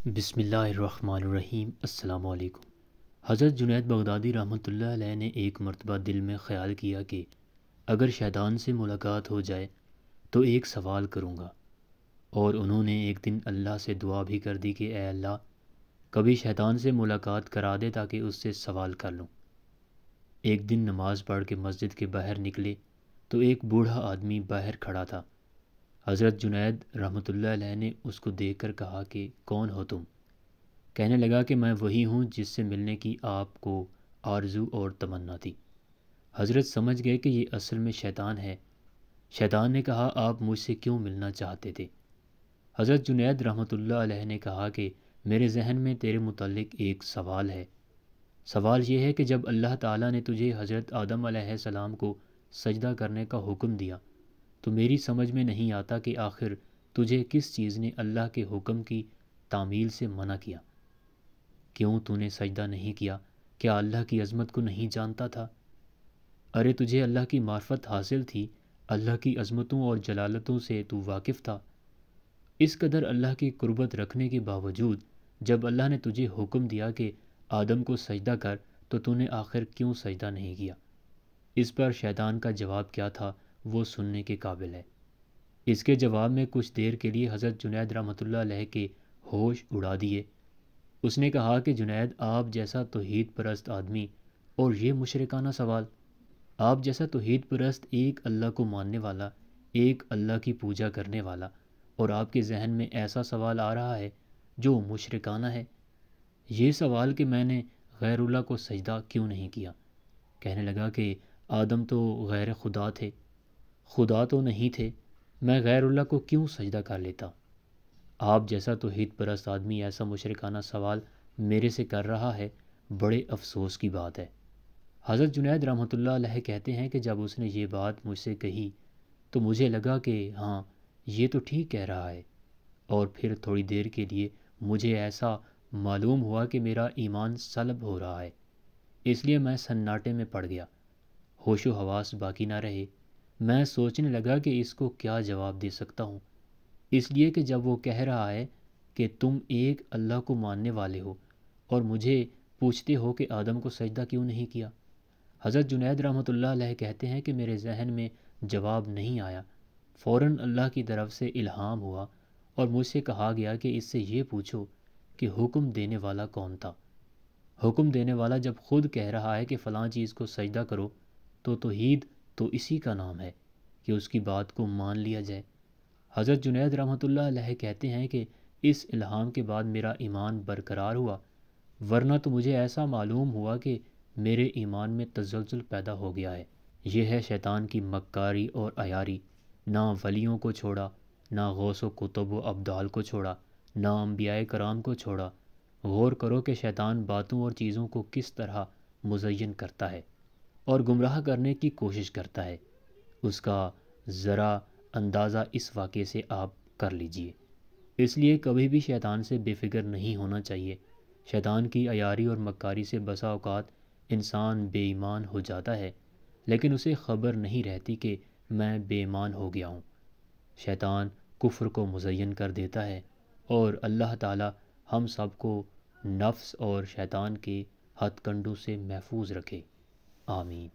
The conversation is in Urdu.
بسم اللہ الرحمن الرحیم۔ السلام علیکم۔ حضرت جنید بغدادی رحمۃ اللہ علیہ نے ایک مرتبہ دل میں خیال کیا کہ اگر شیطان سے ملاقات ہو جائے تو ایک سوال کروں گا، اور انہوں نے ایک دن اللہ سے دعا بھی کر دی کہ اے اللہ، کبھی شیطان سے ملاقات کرا دے تاکہ اس سے سوال کر لوں۔ ایک دن نماز پڑھ کے مسجد کے باہر نکلے تو ایک بوڑھا آدمی باہر کھڑا تھا۔ حضرت جنید رحمۃ اللہ علیہ نے اس کو دیکھ کر کہا کہ کون ہو تم؟ کہنے لگا کہ میں وہی ہوں جس سے ملنے کی آپ کو آرزو اور تمنا تھی۔ حضرت سمجھ گئے کہ یہ اصل میں شیطان ہے۔ شیطان نے کہا آپ مجھ سے کیوں ملنا چاہتے تھے؟ حضرت جنید رحمۃ اللہ علیہ نے کہا کہ میرے ذہن میں تیرے متعلق ایک سوال ہے۔ سوال یہ ہے کہ جب اللہ تعالیٰ نے تجھے حضرت آدم علیہ السلام کو سجدہ کرنے کا حکم دیا تو میری سمجھ میں نہیں آتا کہ آخر تجھے کس چیز نے اللہ کے حکم کی تعمیل سے منع کیا؟ کیوں تو نے سجدہ نہیں کیا؟ کیا اللہ کی عظمت کو نہیں جانتا تھا؟ ارے تجھے اللہ کی معرفت حاصل تھی، اللہ کی عظمتوں اور جلالتوں سے تو واقف تھا۔ اس قدر اللہ کی قربت رکھنے کے باوجود جب اللہ نے تجھے حکم دیا کہ آدم کو سجدہ کر تو تو نے آخر کیوں سجدہ نہیں کیا؟ اس پر شیطان کا جواب کیا تھا وہ سننے کے قابل ہے۔ اس کے جواب میں کچھ دیر کے لیے حضرت جنید رحمۃ اللہ علیہ کے ہوش اڑا دیے۔ اس نے کہا کہ جنید، آپ جیسا توحید پرست آدمی اور یہ مشرکانہ سوال! آپ جیسا توحید پرست، ایک اللہ کو ماننے والا، ایک اللہ کی پوجا کرنے والا، اور آپ کے ذہن میں ایسا سوال آ رہا ہے جو مشرکانہ ہے۔ یہ سوال کہ میں نے غیر اللہ کو سجدہ کیوں نہیں کیا؟ کہنے لگا کہ آدم تو غیر خدا تھے، خدا تو نہیں تھے، میں غیر اللہ کو کیوں سجدہ کر لیتا؟ آپ جیسا توحید پرست آدمی ایسا مشرکانہ سوال میرے سے کر رہا ہے، بڑے افسوس کی بات ہے۔ حضرت جنید رحمۃ اللہ علیہ کہتے ہیں کہ جب اس نے یہ بات مجھ سے کہی تو مجھے لگا کہ ہاں، یہ تو ٹھیک کہہ رہا ہے، اور پھر تھوڑی دیر کے لیے مجھے ایسا معلوم ہوا کہ میرا ایمان سلب ہو رہا ہے۔ اس لیے میں سناٹے میں پڑ گیا، ہوش و حواس باقی نہ رہے۔ میں سوچنے لگا کہ اس کو کیا جواب دے سکتا ہوں، اس لیے کہ جب وہ کہہ رہا ہے کہ تم ایک اللہ کو ماننے والے ہو اور مجھے پوچھتے ہو کہ آدم کو سجدہ کیوں نہیں کیا۔ حضرت جنید رحمۃ اللہ علیہ کہتے ہیں کہ میرے ذہن میں جواب نہیں آیا، فوراً اللہ کی طرف سے الہام ہوا اور مجھ سے کہا گیا کہ اس سے یہ پوچھو کہ حکم دینے والا کون تھا۔ حکم دینے والا جب خود کہہ رہا ہے کہ فلاں چیز کو سجدہ کرو تو توحید تو اسی کا نام ہے کہ اس کی بات کو مان لیا جائے۔ حضرت جنید رحمۃ اللہ علیہ کہتے ہیں کہ اس الہام کے بعد میرا ایمان برقرار ہوا، ورنہ تو مجھے ایسا معلوم ہوا کہ میرے ایمان میں تزلزل پیدا ہو گیا ہے۔ یہ ہے شیطان کی مکاری اور عیاری، نہ ولیوں کو چھوڑا، نہ غوث و کتب و ابدال کو چھوڑا، نہ انبیاء کرام کو چھوڑا۔ غور کرو کہ شیطان باتوں اور چیزوں کو کس طرح مزین کرتا ہے اور گمراہ کرنے کی کوشش کرتا ہے۔ اس کا ذرا اندازہ اس واقعے سے آپ کر لیجئے۔ اس لیے کبھی بھی شیطان سے بے فکر نہیں ہونا چاہیے۔ شیطان کی عیاری اور مکاری سے بسا اوقات انسان بے ایمان ہو جاتا ہے، لیکن اسے خبر نہیں رہتی کہ میں بے ایمان ہو گیا ہوں۔ شیطان کفر کو مزین کر دیتا ہے، اور اللہ تعالی ہم سب کو نفس اور شیطان کے ہتھ کنڈوں سے محفوظ رکھے۔ آمین۔